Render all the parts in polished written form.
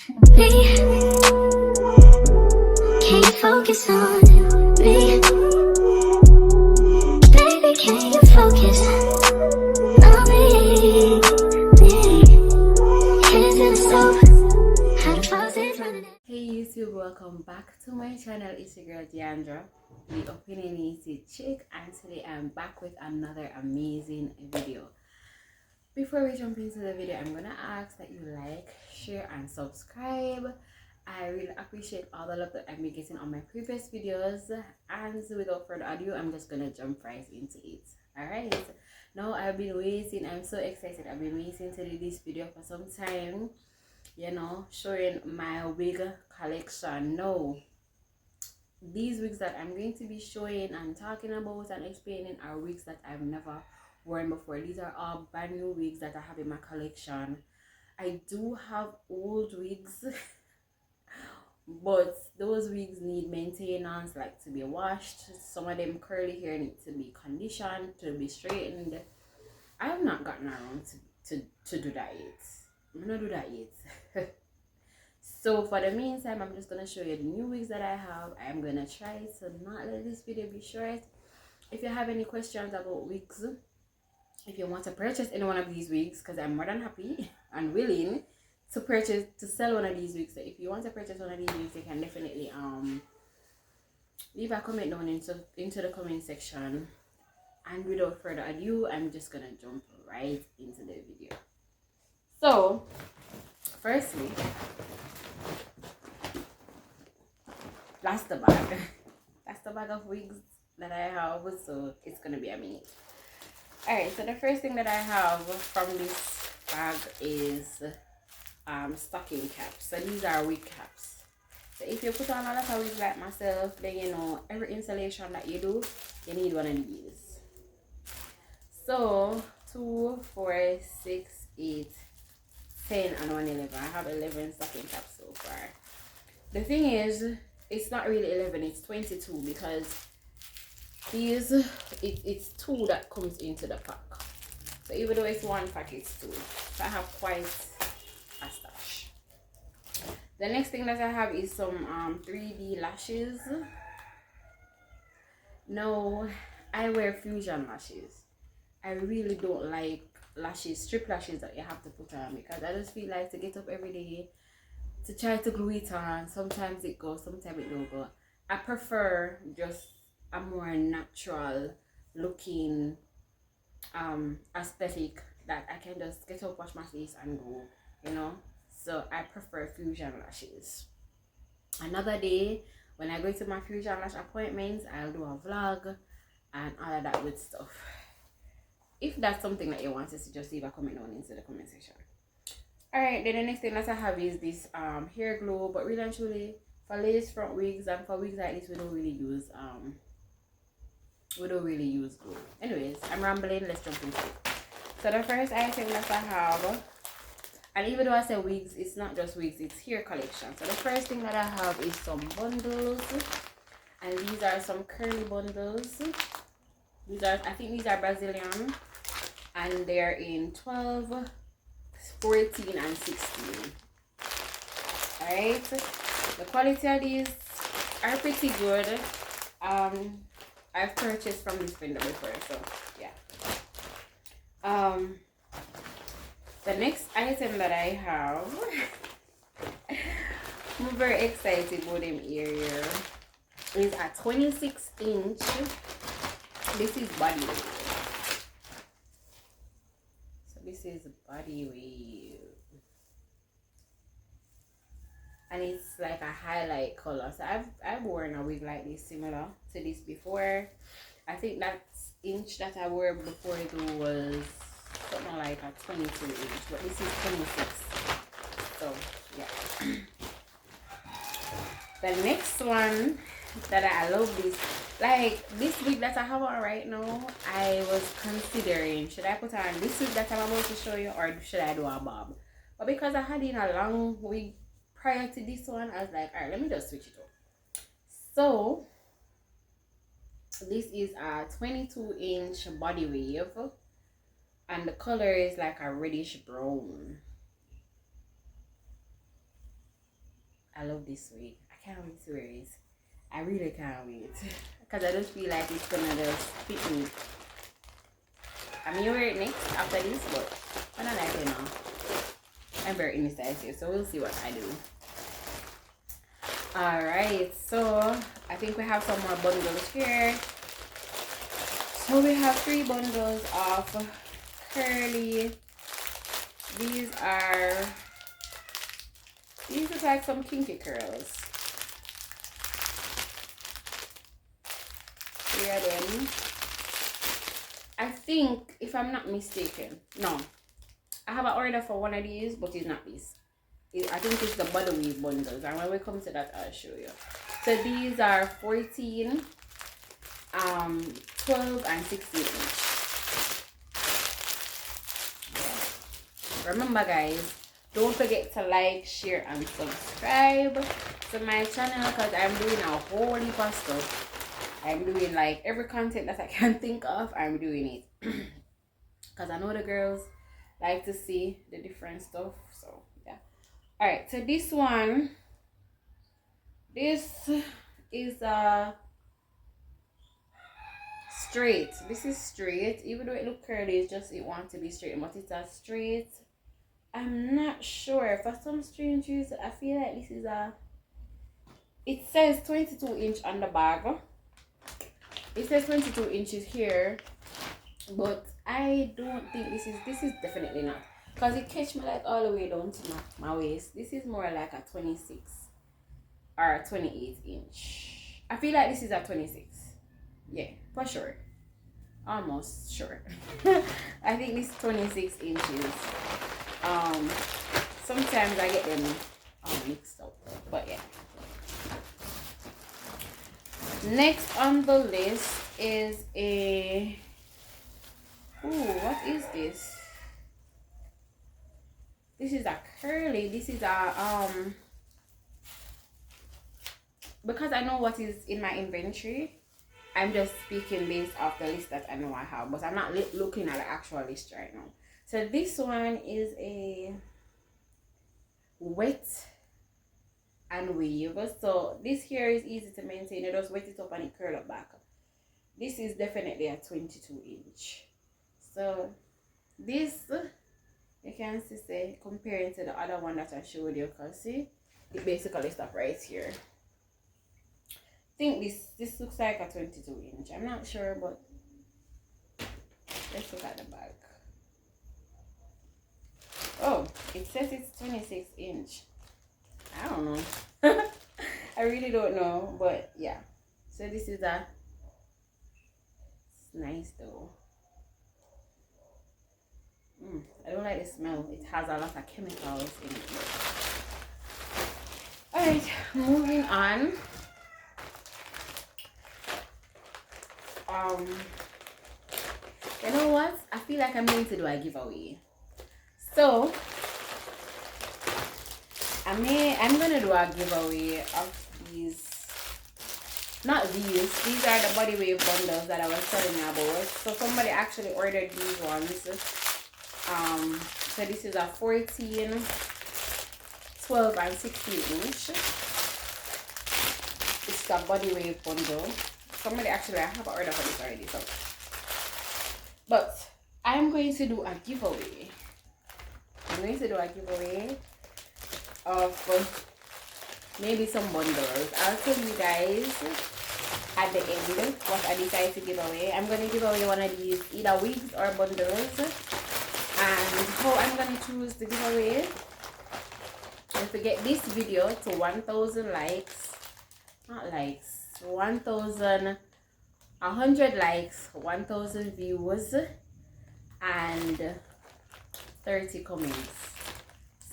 Me, can you focus on me? Baby, can you focus on me? Hands in the stove, how the faucet running. Hey YouTube, welcome back to my channel. It's your girl Deandra, the opinionated chick, and today I'm back with another amazing video. Before we jump into the video, I'm gonna ask that you like, share, and subscribe. I really appreciate all the love that I've been getting on my previous videos, and without further ado, I'm just gonna jump right into it. Alright, now I've been waiting. I'm so excited. I've been waiting to do this video for some time, you know, showing my wig collection. Now these wigs that I'm going to be showing and talking about and explaining are wigs that I've never worn before. These are all brand new wigs that I have in my collection. I do have old wigs but those wigs need maintenance, like to be washed. Some of them curly hair need to be conditioned, to be straightened. I have not gotten around to do that yet. I'm not do that yet. So for the meantime, I'm just gonna show you the new wigs that I have. I'm gonna try to not let this video be short. If you have any questions about wigs, if you want to purchase any one of these wigs, because I'm more than happy and willing to sell one of these wigs. So if you want to purchase one of these wigs, you can definitely leave a comment down into the comment section. And without further ado, I'm just gonna jump right into the video. So firstly, that's the bag. That's the bag of wigs that I have, so it's gonna be a minute. Alright, so the first thing that I have from this bag is stocking caps. So these are wig caps. So if you put on a lot of wigs like myself, then you know every installation that you do, you need one of these. So 2, 4, 6, 8, 10, and 1, 11. I have 11 stocking caps so far. The thing is, it's not really 11, it's 22, because these it's 2 that comes into the pack. So even though it's 1 pack, it's 2. So I have quite a stash. The next thing that I have is some 3D lashes. No, I wear fusion lashes. I really don't like lashes, strip lashes that you have to put on, because I just feel like to get up every day to try to glue it on. Sometimes it goes, sometimes it don't go. I prefer just a more natural looking aesthetic that I can just get up, wash my face, and go, you know. So I prefer fusion lashes. Another day when I go to my fusion lash appointments, I'll do a vlog and all of that good stuff. If that's something that you want to see, just leave a comment down into the comment section. Alright, then the next thing that I have is this hair glue, but really and truly for lace front wigs and for wigs like this, we don't really use glue. Anyways, I'm rambling, let's jump into it. So the first item that I have, and even though I say wigs, it's not just wigs, it's hair collection. So the first thing that I have is some bundles, and these are some curly bundles. I think these are Brazilian, and they're in 12, 14, and 16. Alright, the quality of these are pretty good. I've purchased from this vendor before, so yeah. The next item that I have, I'm very excited about them area, is a 26-inch. This is body wave. So this is body wave, and it's like a highlight color. So I've worn a wig like this similar to this before. I think that inch that I wore before it was something like a 22 inch, but this is 26. So yeah. The next one that I love this, like this wig that I have on right now, I was considering, should I put on this wig that I'm about to show you, or should I do a bob? But because I had in a long wig prior to this one, I was like, alright, let me just switch it up. So this is a 22-inch body wave, and the color is like a reddish brown. I love this wig. I can't wait to wear it. I really can't wait. Because I just feel like it's gonna just fit me. I may wear it next after this, but I don't like it now. I'm very indecisive, so we'll see what I do. Alright, so I think we have some more bundles here. So we have 3 bundles of curly. These look like some kinky curls. 3 of them. I think, if I'm not mistaken, no, I have an order for one of these, but it's not this. I think it's the body weave bundles, and when we come to that, I'll show you. So these are 14, 12, and 16 inch. Yeah. Remember, guys, don't forget to like, share, and subscribe to my channel, because I'm doing a whole heap of stuff. I'm doing like every content that I can think of. I'm doing it because I know the girls like to see the different stuff. So yeah. All right. So this one, this is straight. This is straight. Even though it look curly, it's just it wants to be straight, but it's a straight. I'm not sure. For some strange reason, I feel like this is a. It says 22 inch on the bag. It says 22 inches here, but I don't think this is definitely not, because it catch me like all the way down to my waist. This is more like a 26 or a 28 inch. I feel like this is a 26. Yeah, for sure. Almost sure. I think this is 26 inches. Sometimes I get them mixed up, but yeah. Next on the list is a what is this? This is a curly. This is a because I know what is in my inventory, I'm just speaking based off the list that I know I have, but I'm not looking at the actual list right now. So this one is a wet and weave. So this here is easy to maintain. You just wet it up and it curl up back. This is definitely a 22 inch. So this, you can see, say, comparing to the other one that I showed you, because see, it basically stop right here. I think this looks like a 22 inch. I'm not sure, but let's look at the back. Oh, it says it's 26 inch. I don't know. I really don't know, but yeah. So this is it's nice though. I don't like the smell. It has a lot of chemicals in it. Alright, moving on. You know what? I feel like I'm going to do a giveaway. So I'm gonna do a giveaway of these. Not these. These are the body wave bundles that I was telling you about. So somebody actually ordered these ones. So this is a 14, 12, and 16 inch. It's the body wave bundle. Somebody actually, I have an order for this already. So, but I'm going to do a giveaway. I'm going to do a giveaway of maybe some bundles. I'll tell you guys at the end what I decide to give away. I'm going to give away one of these, either wigs or bundles. And how I'm going to choose the giveaway is to get this video to 1,000 likes. Not likes. 100 likes, 1,000 views, and 30 comments.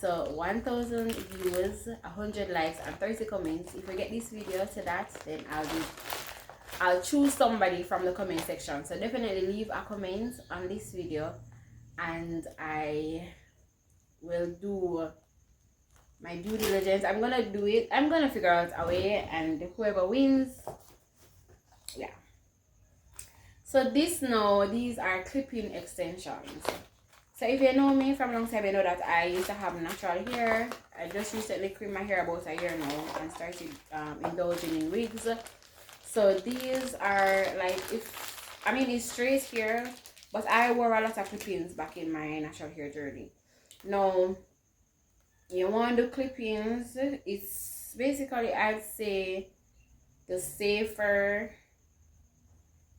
So 1,000 views, 100 likes, and 30 comments. If we get this video to that, then I'll choose somebody from the comment section. So definitely leave a comment on this video, and I will do my due diligence. I'm gonna do it. I'm gonna figure out a way, and whoever wins, yeah. So these are clip-in extensions. So if you know me from long time, you know that I used to have natural hair. I just recently creamed my hair about a year now and started indulging in wigs. So these are like, it's straight hair, but I wore a lot of clip-ins back in my natural hair journey. Now, you want the clip-ins, it's basically, I'd say, the safer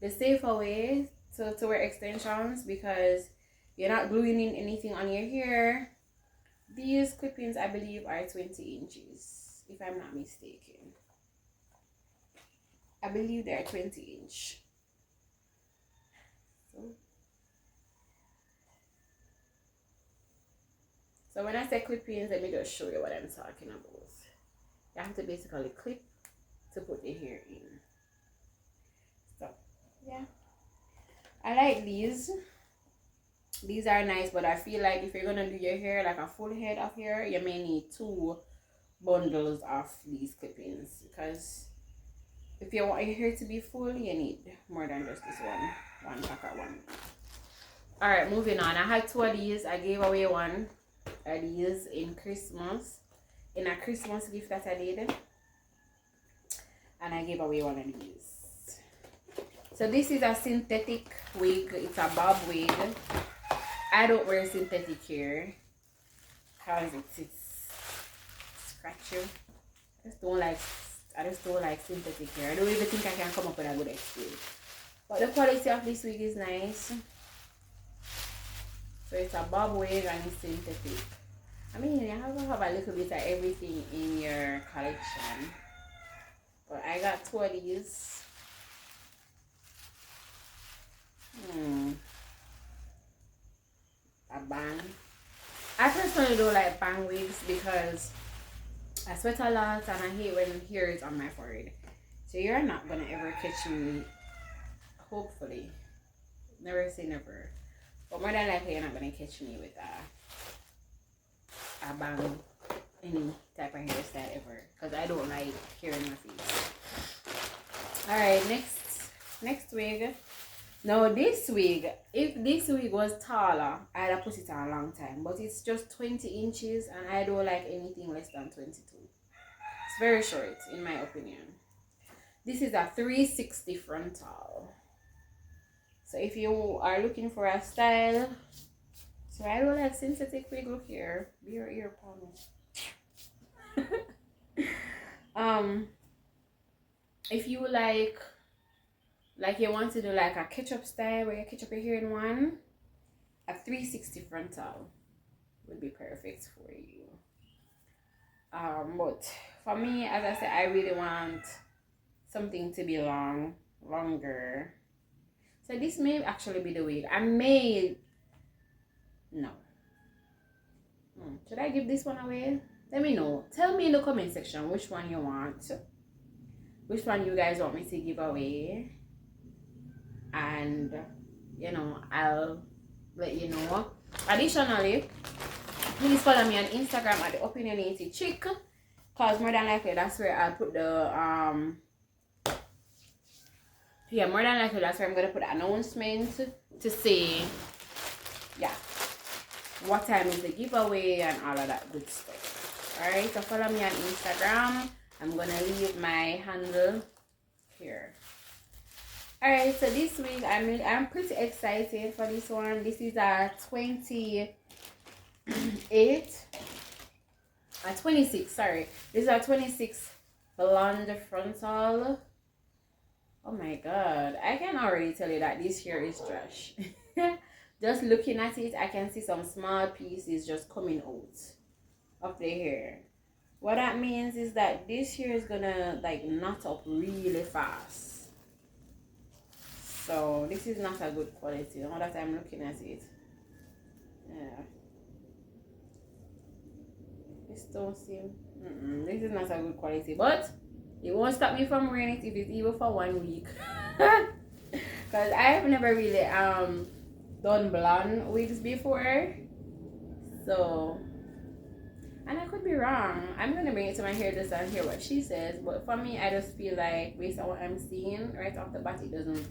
way to wear extensions, because you're not gluing in anything on your hair. These clip-ins, I believe, are 20 inches, if I'm not mistaken. I believe they're 20 inch. So when I say clip-ins, let me just show you what I'm talking about. You have to basically clip to put your hair in. So yeah, I like these. These are nice, but I feel like if you're gonna do your hair like a full head of hair, you may need 2 bundles of these clip-ins, because if you want your hair to be full, you need more than just this one pack of one. All right, moving on. I had 2 of these. I gave away one of these in Christmas, in a Christmas gift that I did, and I gave away one of these. So this is a synthetic wig. It's a bob wig. I don't wear synthetic hair because it's scratchy. I just don't like synthetic hair. I don't even think I can come up with a good excuse. But the quality of this wig is nice. So it's a bob wig and it's synthetic. I mean, you have to have a little bit of everything in your collection. But I got 2 of these. A bang. I personally don't like bang wigs because I sweat a lot and I hate when hair is on my forehead. So you're not gonna ever catch me, hopefully. Never say never. But more than likely, you're not gonna catch me with a bang, any type of hairstyle ever, because I don't like hair in my face. Alright, next wig. Now this wig, if this wig was taller, I'd have put it on a long time, but it's just 20 inches and I don't like anything less than 22. It's very short in my opinion. This is a 360 frontal. So if you are looking for a style, so I don't like synthetic wig, look here, be your ear palm. If you like you want to do like a ketchup style where you ketchup your hair in one, a 360 frontal would be perfect for you. But for me, as I said, I really want something to be longer. So this may actually be the wig. No. Should I give this one away? Let me know. Tell me in the comment section which one you want. Which one you guys want me to give away. And, I'll let you know. Additionally, please follow me on Instagram at Theopinionatedchic, because more than likely that's where I'll put the more than likely that's where I'm gonna put the announcement to say what time is the giveaway and all of that good stuff. Alright, so follow me on Instagram. I'm gonna leave my handle here. Alright, so this week I'm pretty excited for this one. This is a 26, sorry. This is a 26 blonde frontal. Oh my god, I can already tell you that this hair is trash. Just looking at it, I can see some small pieces just coming out of the hair. What that means is that this hair is gonna like knot up really fast. So this is not a good quality. Now that I'm looking at it, this don't seem. This is not a good quality, but it won't stop me from wearing it if it's even for 1 week. Because I've never really done blonde wigs before, so, and I could be wrong. I'm gonna bring it to my hairdresser and hear what she says, but for me, I just feel like based on what I'm seeing right off the bat, it doesn't,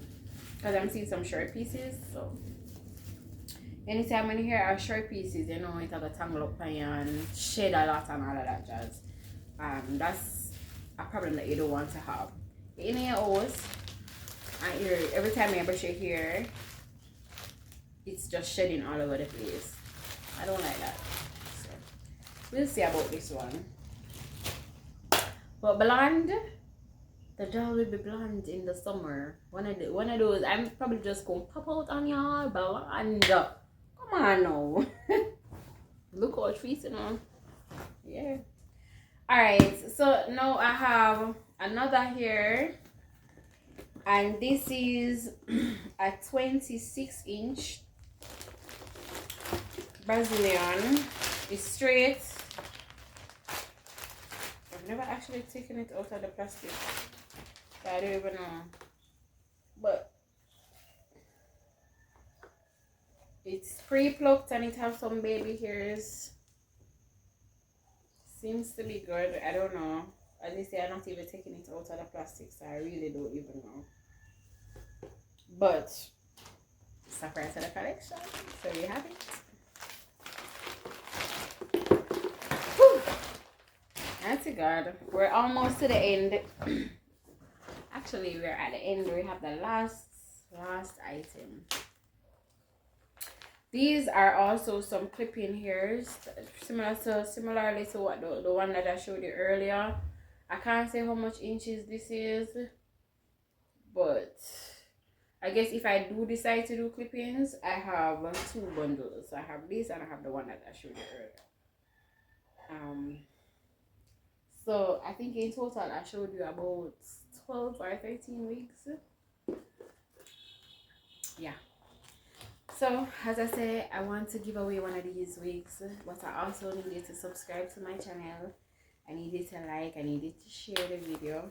because I'm seeing some short pieces, so anytime when you hear our short pieces, you know it have a tangle up and shed a lot and all of that jazz. That's a problem that you don't want to have. In your house, and every time you brush your hair, it's just shedding all over the place. I don't like that. So we'll see about this one. But blonde, the doll will be blonde in the summer. One of those. I'm probably just gonna pop out on y'all blonde. Come on now. Look how trees, you know. Yeah. Alright, so now I have another here. And this is a 26-inch Brazilian. It's straight. I've never actually taken it out of the plastic, so I don't even know. But it's pre-plucked and it has some baby hairs. Seems to be good. I don't know. As they say, I'm not even taking it out of the plastic, so I really don't even know. But surprise to the collection, so you have it. Whew. That's good. We're almost to the end. Actually, we're at the end. We have the last item. These are also some clip-in hairs, similarly to what the one that I showed you earlier. I can't say how much inches this is, but I guess if I do decide to do clip-ins, I have 2 bundles. I have this and I have the one that I showed you earlier. So I think in total I showed you about 12 or 13 weeks. Yeah. So as I say, I want to give away one of these wigs, but I also need you to subscribe to my channel. I need you to like, I need you to share the video.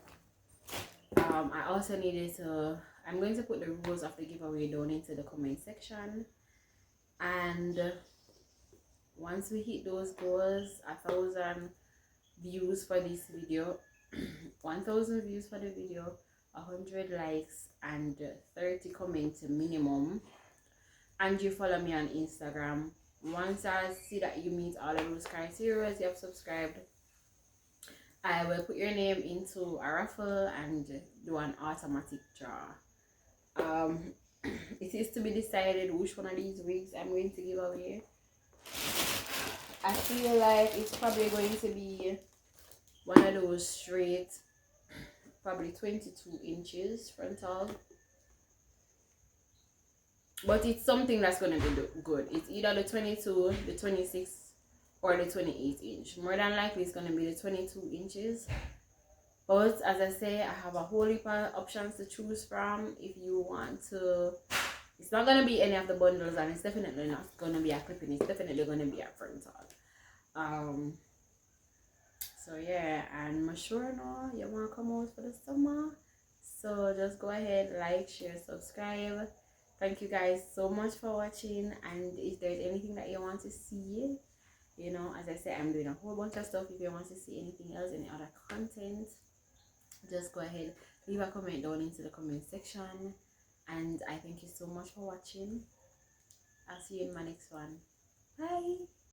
I also need you to, I'm going to put the rules of the giveaway down into the comment section. And once we hit those goals, 1,000 views for this video, 1,000 views for the video, 100 likes and 30 comments minimum, and you follow me on Instagram, once I see that you meet all of those criteria, you have subscribed, I will put your name into a raffle and do an automatic draw. It is to be decided which one of these wigs I'm going to give away. I feel like it's probably going to be one of those straight, probably 22 inches frontal. But it's something that's going to be good. It's either the 22, the 26, or the 28 inch. More than likely, it's going to be the 22 inches. But as I say, I have a whole heap of options to choose from if you want to. It's not going to be any of the bundles, and it's definitely not going to be a clipping. It's definitely going to be a frontal. So yeah, and I'm sure now you want to come out for the summer. So just go ahead, like, share, subscribe. Thank you guys so much for watching, and if there's anything that you want to see, you know, as I said, I'm doing a whole bunch of stuff. If you want to see anything else, any other content, just go ahead, leave a comment down into the comment section. And I thank you so much for watching. I'll see you in my next one. Bye.